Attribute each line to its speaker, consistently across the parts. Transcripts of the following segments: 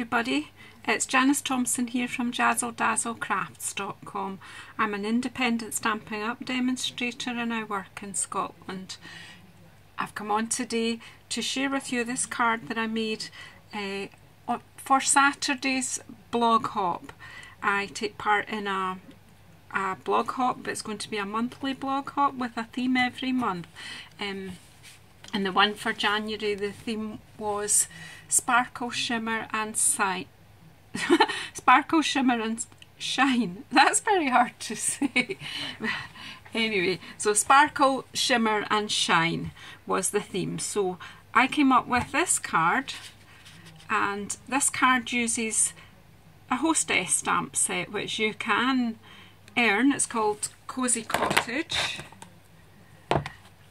Speaker 1: everybody, it's Janice Thompson here from JazzleDazzleCrafts.com. I'm an independent Stampin' Up! Demonstrator and I work in Scotland. I've come on today to share with you this card that I made for Saturday's blog hop. I take part in a blog hop, but it's going to be a monthly blog hop with a theme every month. And the one for January, the theme was Sparkle, Shimmer and Shine. Sparkle, Shimmer and Shine. That's very hard to say. Anyway, so Sparkle, Shimmer and Shine was the theme. So I came up with this card, and this card uses a hostess stamp set which you can earn. It's called Cozy Cottage.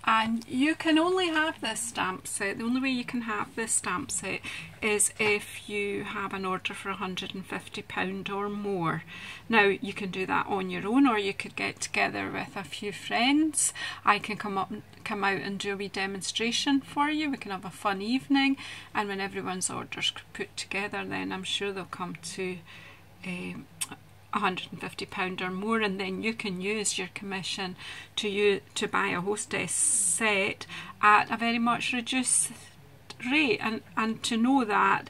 Speaker 1: And you can only have this stamp set, the only way you can have this stamp set is if you have an order for £150 or more. Now you can do that on your own, or you could get together with a few friends. I can come out and do a wee demonstration for you. We can have a fun evening, and when everyone's orders put together, then I'm sure they'll come to £150 or more, and then you can use your commission to buy a hostess set at a very much reduced rate, and to know that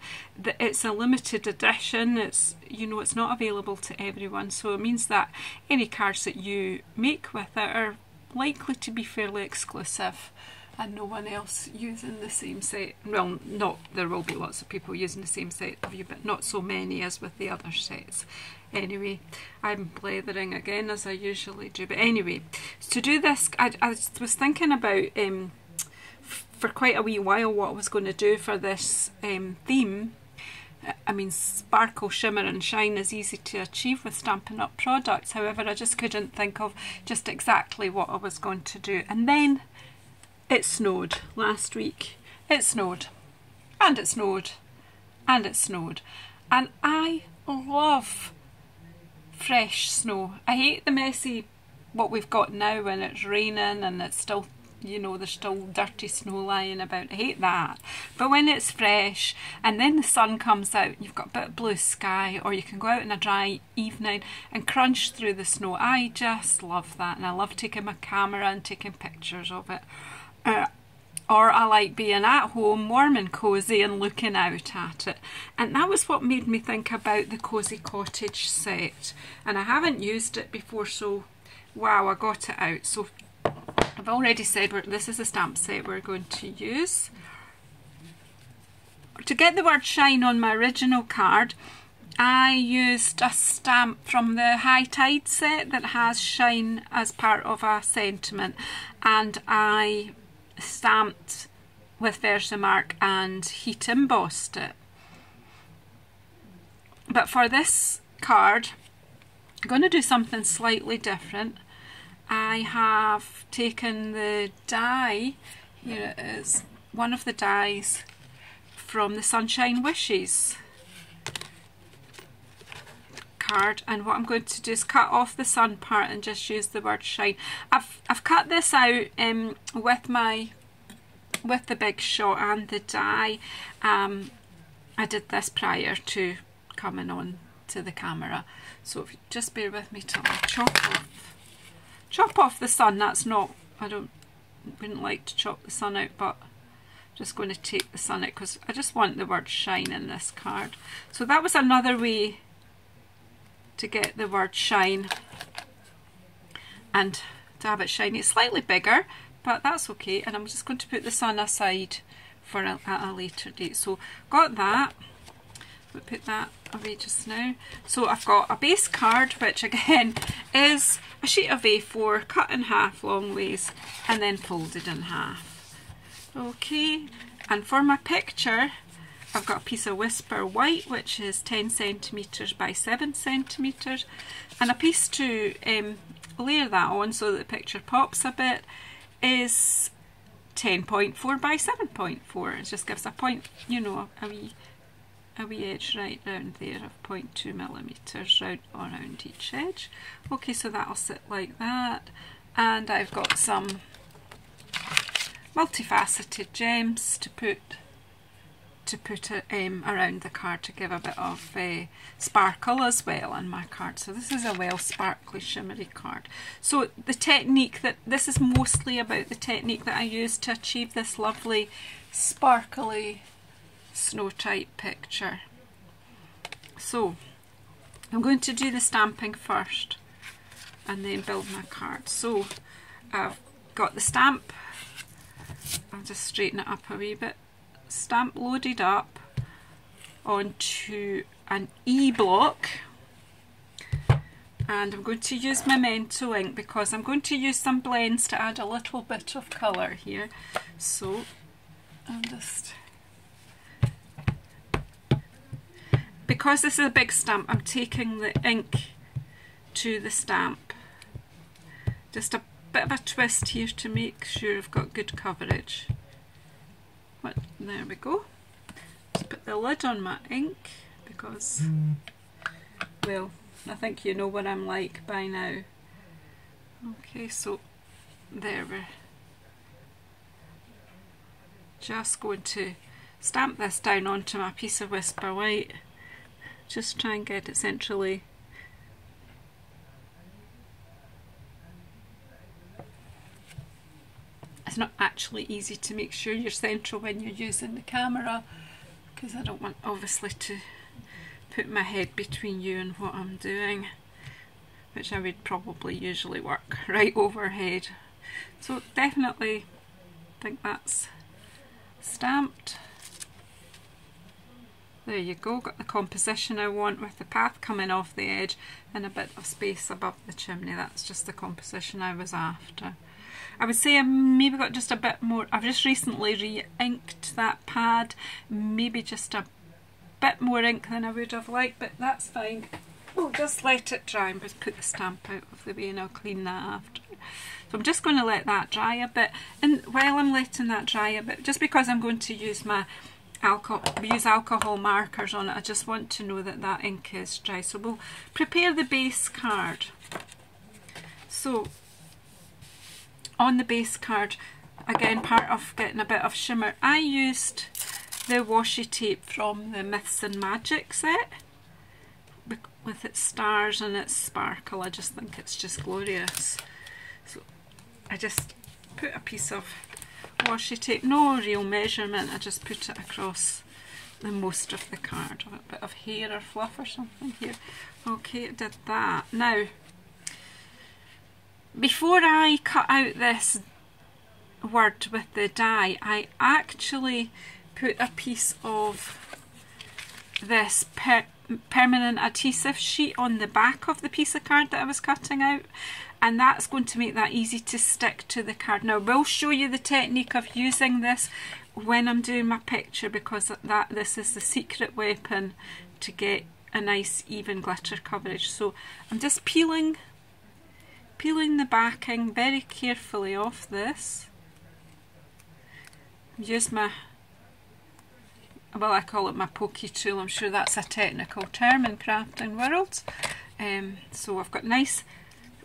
Speaker 1: it's a limited edition. It's, you know, it's not available to everyone, so it means that any cards that you make with it are likely to be fairly exclusive and no one else using the same set. Well, there will be lots of people using the same set of you, but not so many as with the other sets. Anyway, I'm blethering again as I usually do, but anyway, to do this, I was thinking about for quite a wee while what I was going to do for this theme. I mean, Sparkle, Shimmer and Shine is easy to achieve with Stampin' Up! Products, however I just couldn't think of just exactly what I was going to do. And then it snowed last week. It snowed, and it snowed, and it snowed, and I love fresh snow. I hate the messy what we've got now when it's raining and it's still, you know, there's still dirty snow lying about. I hate that. But when it's fresh and then the sun comes out, you've got a bit of blue sky, or you can go out in a dry evening and crunch through the snow. I just love that, and I love taking my camera and taking pictures of it. Or I like being at home, warm and cosy, and looking out at it. And that was what made me think about the Cozy Cottage set. And I haven't used it before, so wow, I got it out. So I've already said this is a stamp set we're going to use. To get the word shine on my original card, I used a stamp from the High Tide set that has shine as part of a sentiment, and I stamped with Versamark and heat embossed it. But for this card, I'm going to do something slightly different. I have taken the die, here it is, one of the dies from the Sunshine Wishes card, and what I'm going to do is cut off the sun part and just use the word shine. I've cut this out with the Big Shot and the die. I did this prior to coming on to the camera, so if you just bear with me till I chop off the sun. That's not, wouldn't like to chop the sun out, but I'm just going to take the sun out because I just want the word shine in this card. So that was another way to get the word shine and to have it shiny. It's slightly bigger, but that's okay, and I'm just going to put the sun aside for at a later date. So got that, we'll put that away just now. So I've got a base card, which again is a sheet of A4 cut in half long ways and then folded in half. Okay, and for my picture I've got a piece of Whisper White, which is 10 centimetres by 7 centimetres, and a piece to layer that on so that the picture pops a bit is 10.4 by 7.4. It just gives a point, you know, a wee edge right round there of 0.2 millimetres around each edge. Okay, so that'll sit like that, and I've got some multifaceted gems to put to put it around the card to give a bit of sparkle as well on my card. So this is a well sparkly shimmery card. So the technique this is mostly about the technique that I use to achieve this lovely sparkly snow type picture. So I'm going to do the stamping first and then build my card. So I've got the stamp, I'll just straighten it up a wee bit, stamp loaded up onto an E-block, and I'm going to use Memento ink because I'm going to use some blends to add a little bit of colour here. So I'm just, because this is a big stamp, I'm taking the ink to the stamp. Just a bit of a twist here to make sure I've got good coverage. There we go. Just put the lid on my ink because, well, I think you know what I'm like by now. Okay, so there we're just going to stamp this down onto my piece of Whisper White. Just try and get it centrally. It's not actually easy to make sure you're central when you're using the camera, because I don't want obviously to put my head between you and what I'm doing, which I would probably usually work right overhead. So definitely think that's stamped. There you go, got the composition I want with the path coming off the edge and a bit of space above the chimney. That's just the composition I was after. I would say I maybe got just a bit more. I've just recently re-inked that pad, maybe just a bit more ink than I would have liked, but that's fine. We'll just let it dry and just put the stamp out of the way, and I'll clean that after. So I'm just going to let that dry a bit, and while I'm letting that dry a bit, just because I'm going to use my alcohol markers on it, I just want to know that that ink is dry. So we'll prepare the base card. So on the base card, again, part of getting a bit of shimmer, I used the washi tape from the Myths and Magic set with its stars and its sparkle. I just think it's just glorious. So I just put a piece of washi tape, no real measurement, I just put it across the most of the card. A bit of hair or fluff or something here. Okay, it did that. Now, before I cut out this word with the die, I actually put a piece of this permanent adhesive sheet on the back of the piece of card that I was cutting out, and that's going to make that easy to stick to the card. Now, we'll show you the technique of using this when I'm doing my picture, because this is the secret weapon to get a nice even glitter coverage. So I'm just peeling the backing very carefully off this. Use my, well, I call it my pokey tool. I'm sure that's a technical term in crafting world. So I've got nice,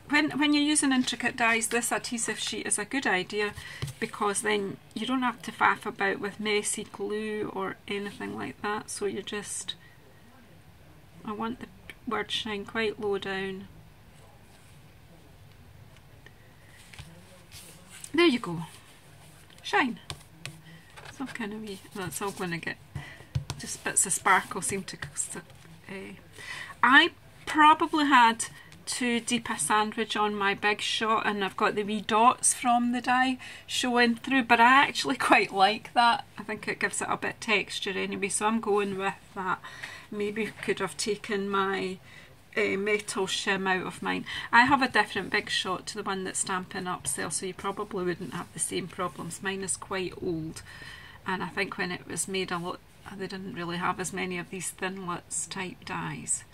Speaker 1: when you're using intricate dies, this adhesive sheet is a good idea, because then you don't have to faff about with messy glue or anything like that. So you just, I want the word shine quite low down. There you go. Shine. It's all kind of wee, well, it's all going to get, just bits of sparkle seem to I probably had too deep a sandwich on my big shot, and I've got the wee dots from the die showing through, but I actually quite like that. I think it gives it a bit texture anyway, so I'm going with that. Maybe could have taken my metal shim out of mine. I have a different big shot to the one that's Stampin' Up! Sale, so you probably wouldn't have the same problems. Mine is quite old, and I think when it was made they didn't really have as many of these Thinlits type dies.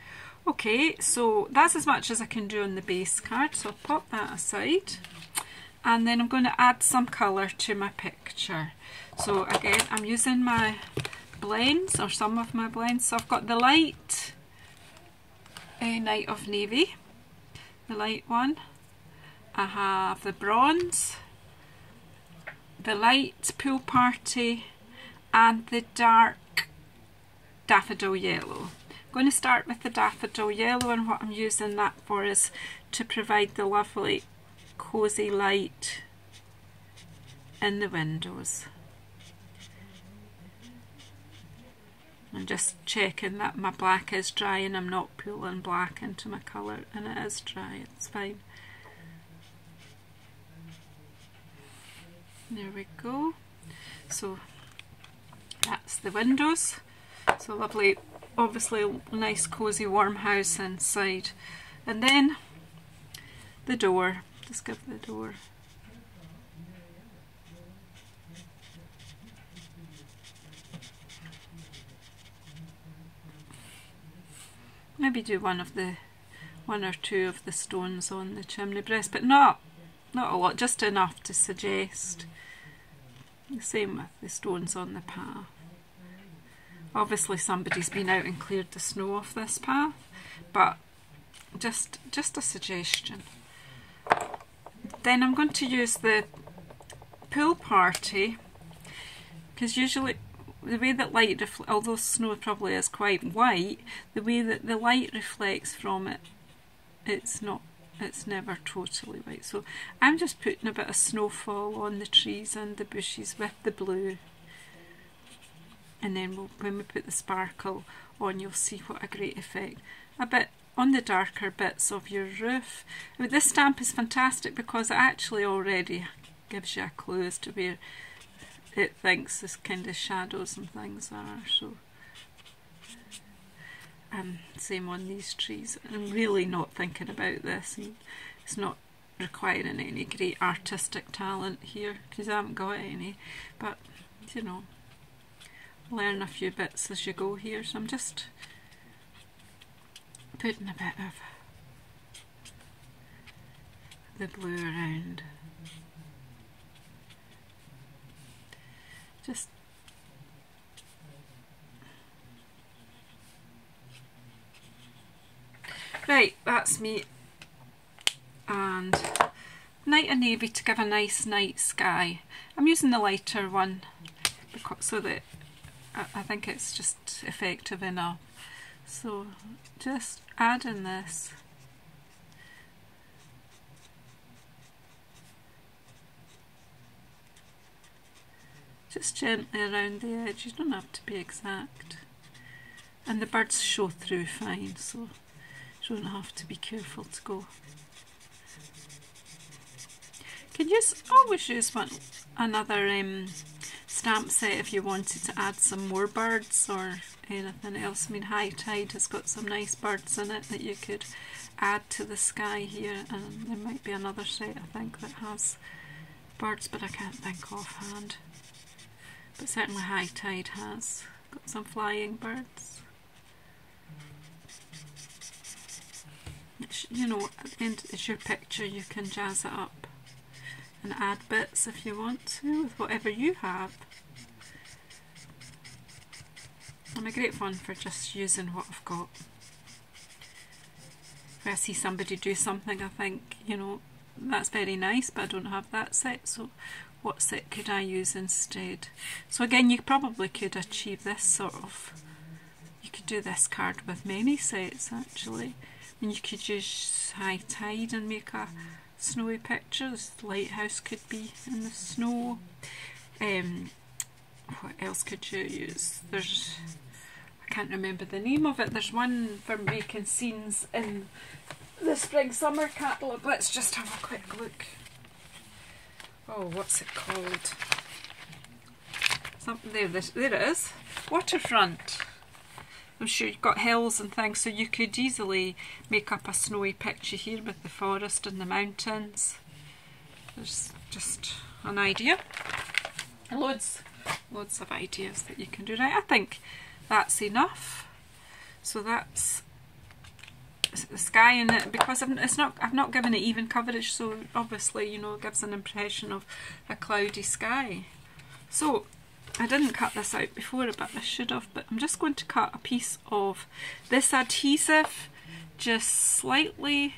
Speaker 1: Okay, so that's as much as I can do on the base card, so I'll pop that aside, and then I'm going to add some colour to my picture. So again, I'm using my blends, or some of my blends. So I've got the light Night of Navy, the light one. I have the bronze, the light Pool Party, and the dark daffodil yellow. I'm going to start with the daffodil yellow, and what I'm using that for is to provide the lovely cosy light in the windows. I'm just checking that my black is dry and I'm not pulling black into my colour, and it is dry, it's fine. There we go. So that's the windows. So lovely, obviously nice cosy warm house inside. And then the door, just give the door. Maybe do one or two of the stones on the chimney breast, but not a lot, just enough to suggest. The same with the stones on the path. Obviously somebody's been out and cleared the snow off this path, but just a suggestion. Then I'm going to use the pool party, because usually the way that light, although snow probably is quite white, the way that the light reflects from it, it's never totally white. So I'm just putting a bit of snowfall on the trees and the bushes with the blue, and then when we put the sparkle on, you'll see what a great effect. A bit on the darker bits of your roof. I mean, this stamp is fantastic because it actually already gives you a clue as to where it thinks this kind of shadows and things are. So same on these trees. I'm really not thinking about this. It's not requiring any great artistic talent here, because I haven't got any, but you know, learn a few bits as you go here. So I'm just putting a bit of the blue around. Just right, that's me. And night and navy to give a nice night sky. I'm using the lighter one because, so that I think it's just effective enough. So just adding this. Just gently around the edge, you don't have to be exact. And the birds show through fine, so you don't have to be careful to go. Could you always use another stamp set if you wanted to add some more birds or anything else. I mean, High Tide has got some nice birds in it that you could add to the sky here, and there might be another set I think that has birds, but I can't think offhand. But certainly High Tide has got some flying birds. You know, at the end it's your picture, you can jazz it up and add bits if you want to with whatever you have. And a great fun for just using what I've got. If I see somebody do something, I think, you know, that's very nice, but I don't have that set, so what set could I use instead? So again, you probably could achieve this sort of, you could do this card with many sets actually. And you could use High Tide and make a snowy picture. The lighthouse could be in the snow. What else could you use? There's, I can't remember the name of it. There's one for making scenes in the spring summer catalogue. Let's just have a quick look. Oh, what's it called? Something there. There it is. Waterfront. I'm sure you've got hills and things, so you could easily make up a snowy picture here with the forest and the mountains. There's just an idea. Loads of ideas that you can do. Right, I think that's enough. So that's the sky, and it, because I've not given it even coverage, so obviously, you know, it gives an impression of a cloudy sky. So I didn't cut this out before, but I should have, but I'm just going to cut a piece of this adhesive, just slightly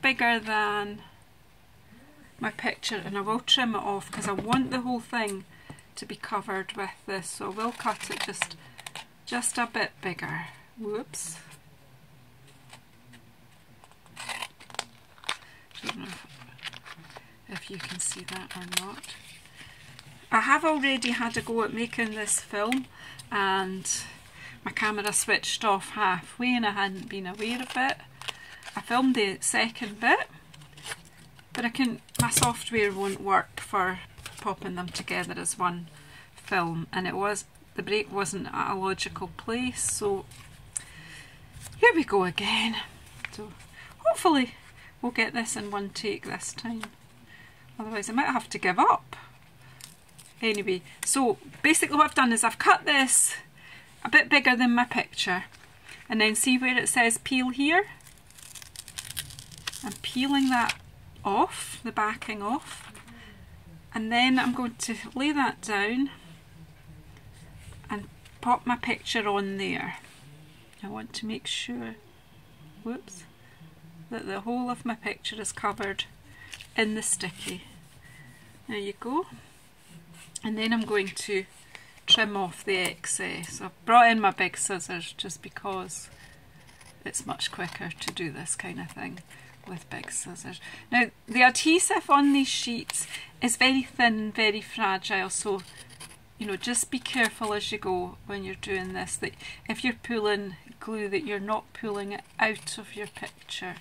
Speaker 1: bigger than my picture, and I will trim it off because I want the whole thing to be covered with this, so I will cut it just just a bit bigger. Whoops. Don't know if you can see that or not. I have already had a go at making this film and my camera switched off halfway and I hadn't been aware of it. I filmed the second bit, but my software won't work for popping them together as one film, and the break wasn't at a logical place, so here we go again. So hopefully we'll get this in one take this time, otherwise I might have to give up. Anyway, so basically what I've done is I've cut this a bit bigger than my picture, and then see where it says peel here? I'm peeling that off, the backing off, and then I'm going to lay that down and pop my picture on there. I want to make sure, whoops, that the whole of my picture is covered in the sticky. There you go. And then I'm going to trim off the excess. I've brought in my big scissors just because it's much quicker to do this kind of thing with big scissors. Now the adhesive on these sheets is very thin, very fragile, so you know, just be careful as you go when you're doing this, that if you're pulling glue that you're not pulling it out of your picture.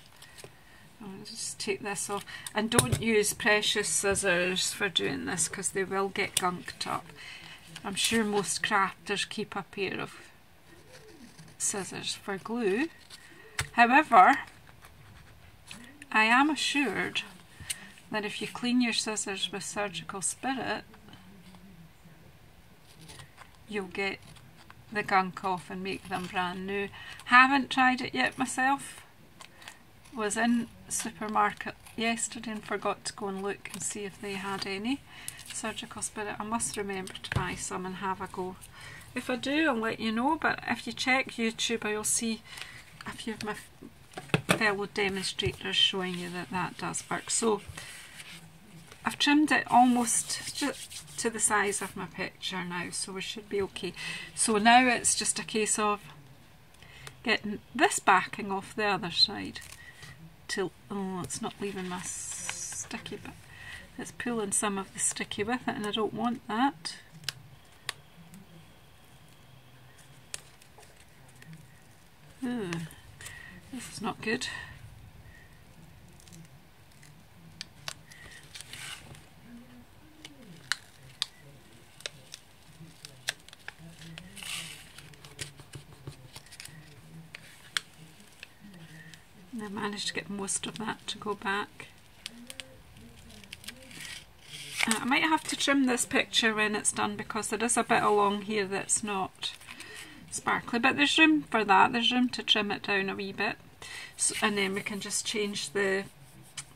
Speaker 1: I'll just take this off, and don't use precious scissors for doing this because they will get gunked up. I'm sure most crafters keep a pair of scissors for glue. However, I am assured that if you clean your scissors with Surgical Spirit, you'll get the gunk off and make them brand new. Haven't tried it yet myself. Was in supermarket yesterday and forgot to go and look and see if they had any Surgical Spirit. I must remember to buy some and have a go. If I do, I'll let you know, but if you check YouTube, you'll see a few of my fellow demonstrators showing you that that does work. So I've trimmed it almost just to the size of my picture now, so we should be okay. So now it's just a case of getting this backing off the other side till, oh, it's not leaving my sticky bit. It's pulling some of the sticky with it and I don't want that. Ooh, this is not good. And I managed to get most of that to go back. I might have to trim this picture when it's done because there is a bit along here that's not sparkly, but there's room for that. There's room to trim it down a wee bit, so, and then we can just change the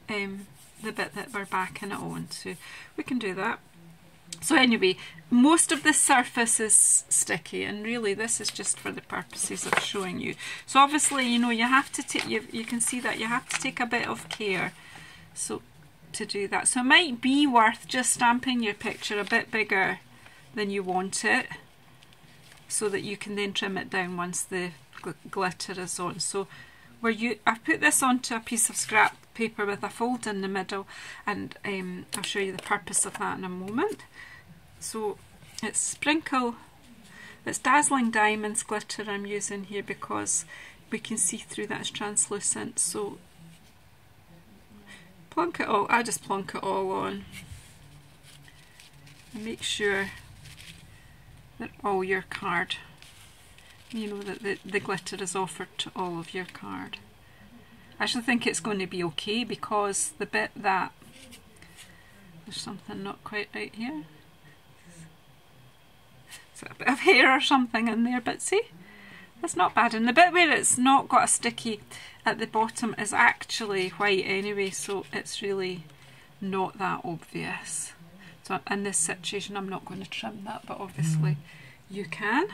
Speaker 1: bit that we're backing it on, so we can do that. So anyway, most of the surface is sticky, and really this is just for the purposes of showing you. So obviously, you know, you have to take, you can see that you have to take a bit of care so to do that. So it might be worth just stamping your picture a bit bigger than you want it, so that you can then trim it down once the glitter is on. So I've put this onto a piece of scrap paper with a fold in the middle, and I'll show you the purpose of that in a moment. So it's Dazzling Diamonds glitter I'm using here because we can see through that, it's translucent. So plonk it all, I just plonk it all on and make sure that all your card, you know, that the glitter is offered to all of your card. I actually think it's going to be okay because the bit that, there's something not quite right here. So a bit of hair or something in there, but see, that's not bad. And the bit where it's not got a sticky at the bottom is actually white anyway, so it's really not that obvious. So in this situation I'm not going to trim that, but obviously you can.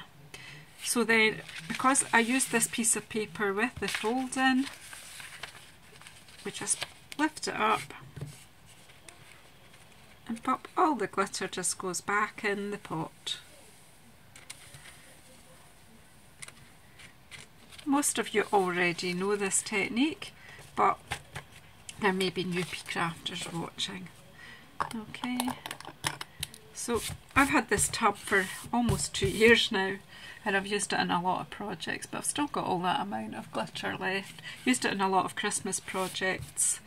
Speaker 1: So then, because I used this piece of paper with the fold in, we just lift it up and pop, all the glitter just goes back in the pot. most of you already know this technique, but there may be newbie crafters watching. Okay, so I've had this tub for almost 2 years now, and I've used it in a lot of projects, but I've still got all that amount of glitter left. Used it in a lot of Christmas projects.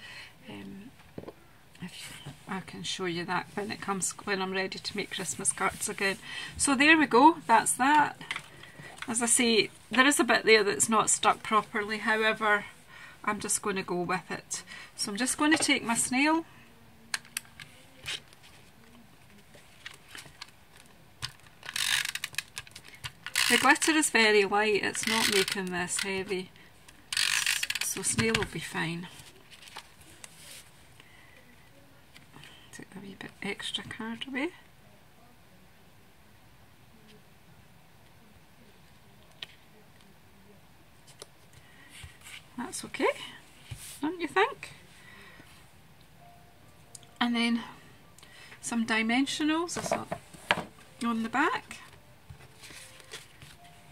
Speaker 1: I can show you that when I'm ready to make Christmas cards again. So there we go, that's that. As I say, there is a bit there that's not stuck properly, however, I'm just going to go with it. So I'm just going to take my snail. The glitter is very light, it's not making this heavy, so snail will be fine. Take a wee bit extra card away. That's okay, don't you think? And then some dimensionals on the back.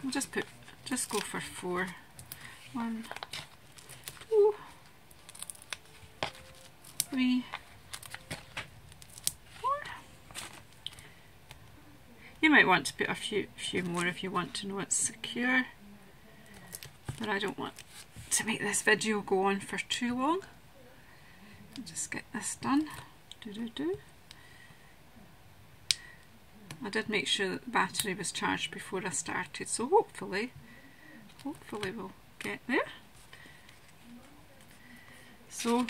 Speaker 1: We'll just go for 4. 1, 2, 3, 4. You might want to put a few more if you want to know it's secure, but I don't want to make this video go on for too long. I'll just get this done. I did make sure that the battery was charged before I started, so hopefully we'll get there. So,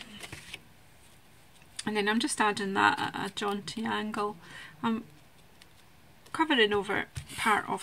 Speaker 1: and then I'm just adding that at a jaunty angle. I'm covering over part of